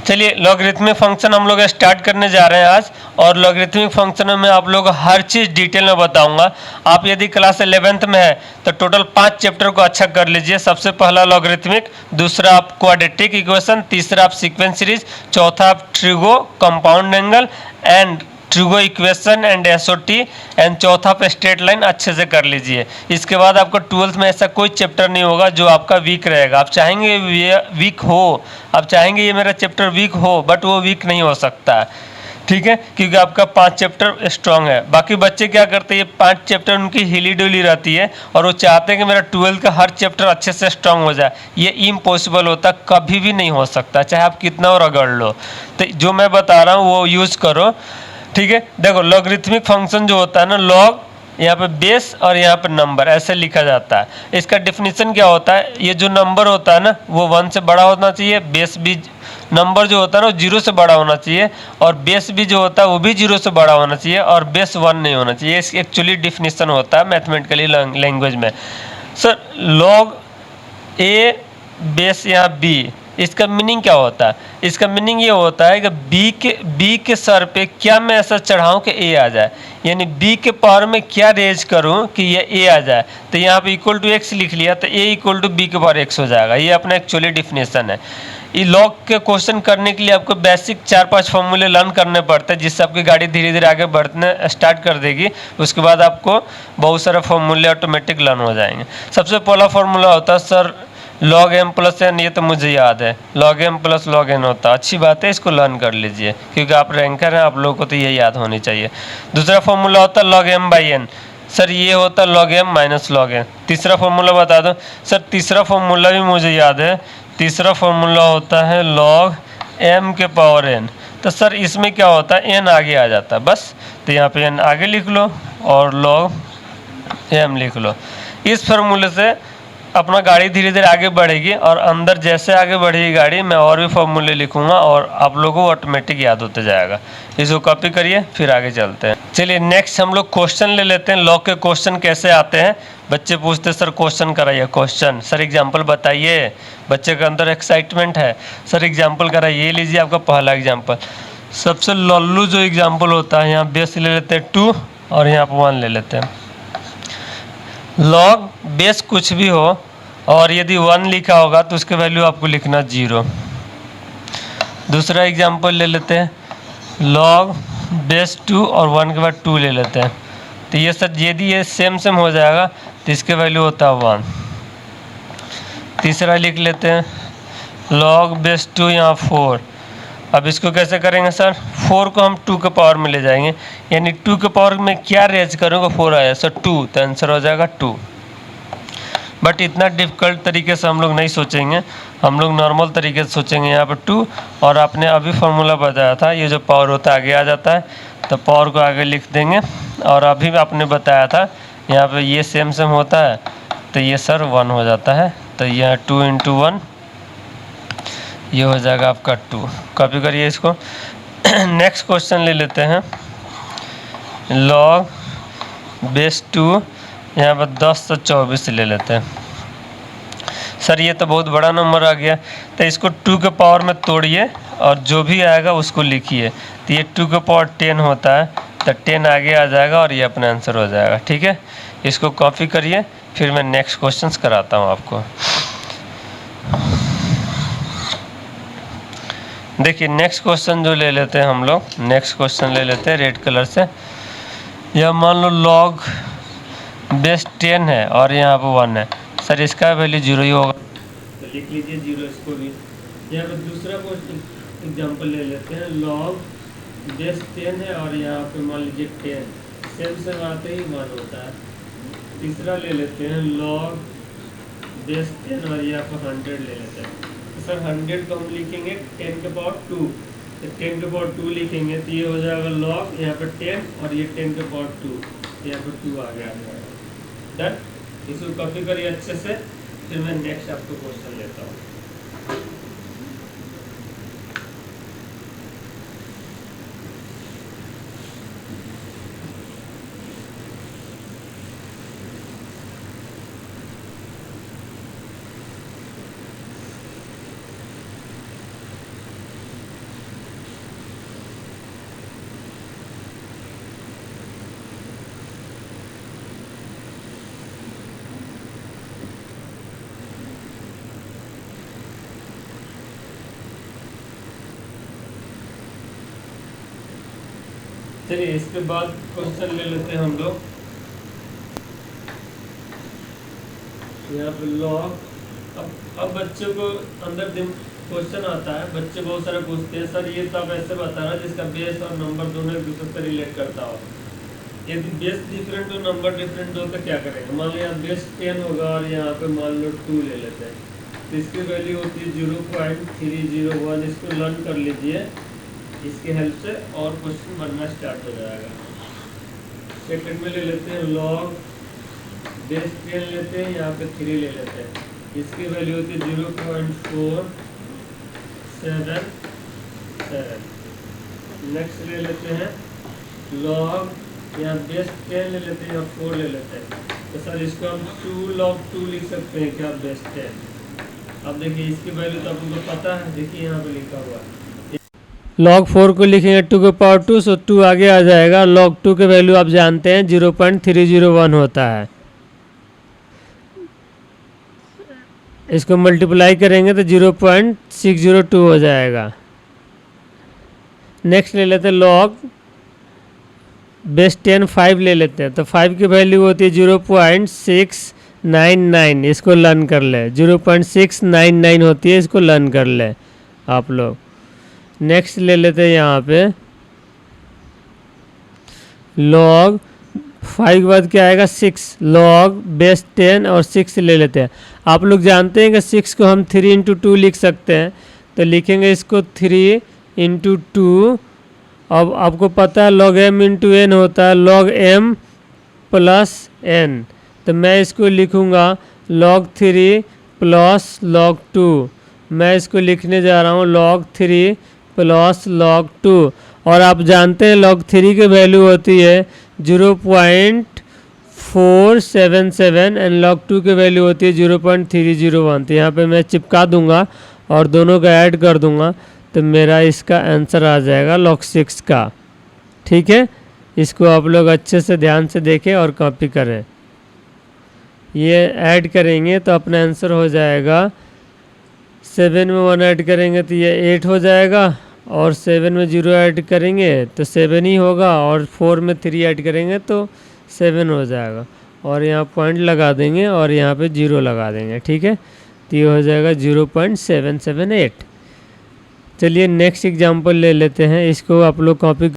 चलिए logarithmic function हम लोग स्टार्ट करने जा रहे हैं आज, और लॉगरिथमिक फंक्शन में आप लोग हर चीज़ डिटेल में बताऊंगा। आप यदि क्लास 11th में है तो टोटल 5 चैप्टर को अच्छा कर लीजिए। सबसे पहला लॉगरिथमिक, दूसरा आप क्वाड्रेटिक इक्वेशन, तीसरा आप सीक्वेंस सीरीज, चौथा आप trigo, compound angle and trigo equation and SOT and चौथा पे स्ट्रेट लाइन अच्छे से कर लीजिए। इसके बाद आपको 12th में ऐसा कोई चैप्टर नहीं होगा जो आपका वीक रहेगा। आप चाहेंगे ये वीक हो, आप चाहेंगे ये मेरा चैप्टर वीक हो, बट वो वीक नहीं हो सकता है, ठीक है, क्योंकि आपका 5 चैप्टर स्ट्रांग है। बाकी बच्चे क्या करते हैं, ये 5 चैप्टर उनकी हिली डुली रहती है और वो चाहते हैं कि मेरा 12th का हर चैप्टर अच्छे से स्ट्रांग हो जाए। ये इम्पॉसिबल होता, कभी भी नहीं हो सकता, चाहे आप कितना और रगड़ लो। तो जो मैं बता रहा हूँ वो यूज़ करो, ठीक है। देखो लॉगरिथमिक फंक्शन जो होता है ना, लॉग यहाँ पे बेस और यहाँ पे नंबर ऐसे लिखा जाता है। इसका डेफिनेशन क्या होता है, ये जो नंबर होता है ना वो 1 से बड़ा होना चाहिए, बेस भी नंबर जो होता है ना 0 से बड़ा होना चाहिए, और बेस भी जो होता है वो भी 0 से बड़ा होना चाहिए, और बेस 1 नहीं होना चाहिए। इस एक्चुअली डेफिनेशन होता है मैथमेटिकली लैंग्वेज में। सर लॉग ए बेस यहाँ बी, इसका मीनिंग क्या होता है? इसका मीनिंग ये होता है कि बी के सर पे क्या मैं ऐसा चढ़ाऊँ कि ए आ जाए, यानी बी के पावर में क्या रेज करूँ कि ये ए आ जाए। तो यहाँ पे इक्वल टू एक्स लिख लिया तो ए इक्वल टू बी के पावर एक्स हो जाएगा। ये अपना एक्चुअली डिफिनेशन है। ये लॉग के क्वेश्चन करने के लिए आपको बेसिक 4-5 फॉर्मूले लर्न करने पड़ते हैं, जिससे आपकी गाड़ी धीरे धीरे आगे बढ़ने स्टार्ट कर देगी। उसके बाद आपको बहुत सारे फॉर्मूले ऑटोमेटिक लर्न हो जाएंगे। सबसे पहला फॉर्मूला होता है sir log M plus N, ये तो मुझे याद है, log M plus log N होता है। अच्छी बात है, इसको लर्न कर लीजिए क्योंकि आप रैंकर हैं, आप लोगों को तो ये याद होनी चाहिए। दूसरा फॉर्मूला होता है log M by N, sir ये होता है log M minus log N. तीसरा फॉर्मूला बता दो सर, तीसरा फॉर्मूला भी मुझे याद है, तीसरा फॉर्मूला होता है लॉग एम के पावर एन। तो सर इसमें क्या होता है, एन आगे आ जाता है बस, तो यहाँ पे एन आगे लिख लो और लॉग एम लिख लो। इस फार्मूले से अपना गाड़ी धीरे धीरे आगे बढ़ेगी, और अंदर जैसे आगे बढ़ेगी गाड़ी मैं और भी फॉर्मूले लिखूंगा और आप लोगों को ऑटोमेटिक याद होते जाएगा। इसको कॉपी करिए फिर आगे चलते हैं। चलिए नेक्स्ट हम लोग क्वेश्चन ले लेते हैं। लॉग के क्वेश्चन कैसे आते हैं, बच्चे पूछते सर क्वेश्चन कराइए, क्वेश्चन सर एग्जाम्पल बताइए। बच्चे के अंदर एक्साइटमेंट है, सर एग्जाम्पल कराइए। ये लीजिए आपका पहला एग्जाम्पल। सबसे लल्लू जो एग्जाम्पल होता है, यहाँ बेस ले लेते हैं 2 और यहाँ पर 1 ले लेते हैं। लॉग बेस कुछ भी हो और यदि 1 लिखा होगा तो उसके वैल्यू आपको लिखना 0। दूसरा एग्जांपल ले लेते हैं, लॉग बेस 2 और 1 के बाद 2 ले लेते हैं। तो ये सर यदि ये सेम हो जाएगा तो इसके वैल्यू होता है 1। तीसरा लिख लेते हैं लॉग बेस 2 यहाँ 4। अब इसको कैसे करेंगे सर, 4 को हम 2 के पावर में ले जाएंगे, यानी 2 के पावर में क्या रेज करूँगा 4 आया सर 2, तो आंसर हो जाएगा 2। बट इतना डिफ़िकल्ट तरीके से हम लोग नहीं सोचेंगे, हम लोग नॉर्मल तरीके से सोचेंगे। यहाँ पर 2 और आपने अभी फार्मूला बताया था, ये जो पावर होता है आगे आ जाता है, तो पावर को आगे लिख देंगे। और अभी आपने बताया था यहाँ पे ये सेम होता है, तो ये सर 1 हो जाता है, तो यह 2 × 1 ये हो जाएगा आपका 2। कॉपी करिए इसको। नेक्स्ट क्वेश्चन ले लेते हैं, लॉग बेस 2 यहाँ पर 10 से 24 ले लेते हैं। सर ये तो बहुत बड़ा नंबर आ गया, तो इसको 2 के पावर में तोड़िए और जो भी आएगा उसको लिखिए। तो ये 2 के पावर 10 होता है, तो 10 आगे आ जाएगा और ये अपना आंसर हो जाएगा, ठीक है। इसको कॉपी करिए, फिर मैं नेक्स्ट क्वेश्चंस कराता हूँ आपको। देखिए नेक्स्ट क्वेश्चन जो ले लेते हैं हम लोग, नेक्स्ट क्वेश्चन ले लेते हैं रेड कलर से। यह मान लो लॉग बेस 10 है और यहाँ पर 1 है, सर इसका वैल्यू 0 ही होगा, तो लिख लीजिए 0 इसको भी। यहाँ पर दूसरा क्वेश्चन एग्जांपल ले लेते हैं, लॉग बेस 10 है और यहाँ पे मान लीजिए 10 सेम आते ही 1 होता है। तीसरा ले लेते हैं लॉग बेस 10 और यहाँ पर 100 ले लेते हैं। तो सर 100 को हम लिखेंगे 10 के पावर 2, तो 10 के पावर 2 लिखेंगे तो ये हो जाएगा लॉग यहाँ पर 10 और ये 10 के पावर 2, यहाँ पर 2 आगे आ जाएगा। डन, इसको कॉपी करिए अच्छे से, फिर मैं नेक्स्ट आपको क्वेश्चन लेता हूँ। चलिए इसके बाद क्वेश्चन ले लेते हैं हम लोग। यहाँ पे लॉग, अब बच्चों को अंदर क्वेश्चन आता है, बच्चे बहुत सारे पूछते हैं सर ये तो आप ऐसे बताना जिसका बेस और नंबर दोनों एक दूसरे से रिलेट करता हो। यदि बेस डिफरेंट हो नंबर डिफरेंट हो तो क्या करेंगे। मान लो यहाँ बेस 10 होगा और यहाँ पे मान लो 2 ले लेते हैं, तो इसकी वैल्यू होती है 0.301। इसको लर्न कर लीजिए, इसकी हेल्प से और क्वेश्चन बनना स्टार्ट हो जाएगा। सेकंड में ले लेते हैं लॉग बेस 10 लेते हैं, यहाँ पे 3 ले लेते हैं, इसकी वैल्यू होती है 0.477। नेक्स्ट ले लेते हैं लॉग, यहाँ बेस 10 ले लेते हैं, यहाँ 4 ले लेते हैं, तो सर इसको हम 2 log 2 लिख सकते हैं क्या बेस 10। अब देखिए इसकी वैल्यू तो आपको पता है, देखिए यहाँ पे लिखा हुआ है log 4 को लिखेंगे 2 के पावर 2, सो 2 आगे आ जाएगा। log 2 के वैल्यू आप जानते हैं 0.301 होता है। इसको मल्टीप्लाई करेंगे तो 0.602 हो जाएगा। नेक्स्ट ले लेते हैं log बेस 10 5 ले लेते हैं, तो 5 की वैल्यू होती है 0.699। इसको लर्न कर ले, 0.699 होती है, इसको लर्न कर ले आप लोग। नेक्स्ट ले लेते हैं यहाँ पे log 5 के बाद क्या आएगा 6, log बेस 10 और 6 ले लेते हैं। आप लोग जानते हैं कि 6 को हम 3 इंटू 2 लिख सकते हैं, तो लिखेंगे इसको 3 इंटू 2। अब आपको पता है log m इंटू n होता है log m प्लस n, तो मैं इसको लिखूँगा log 3 प्लस log 2। मैं इसको लिखने जा रहा हूँ log 3 प्लस log 2। और आप जानते हैं log 3 की वैल्यू होती है 0.477 एंड log 2 की वैल्यू होती है 0.301। तो यहाँ पे मैं चिपका दूंगा और दोनों का ऐड कर दूंगा, तो मेरा इसका आंसर आ जाएगा log 6 का। ठीक है, इसको आप लोग अच्छे से ध्यान से देखें और कॉपी करें। ये ऐड करेंगे तो अपना आंसर हो जाएगा 7 में 1 ऐड करेंगे तो ये 8 हो जाएगा, और 7 में 0 ऐड करेंगे तो 7 ही होगा, और 4 में 3 ऐड करेंगे तो 7 हो जाएगा। और यहाँ पॉइंट लगा देंगे और यहाँ पे 0 लगा देंगे। ठीक है, तो ये हो जाएगा 0.778। चलिए नेक्स्ट एग्जांपल ले लेते हैं, इसको आप लोग कॉपी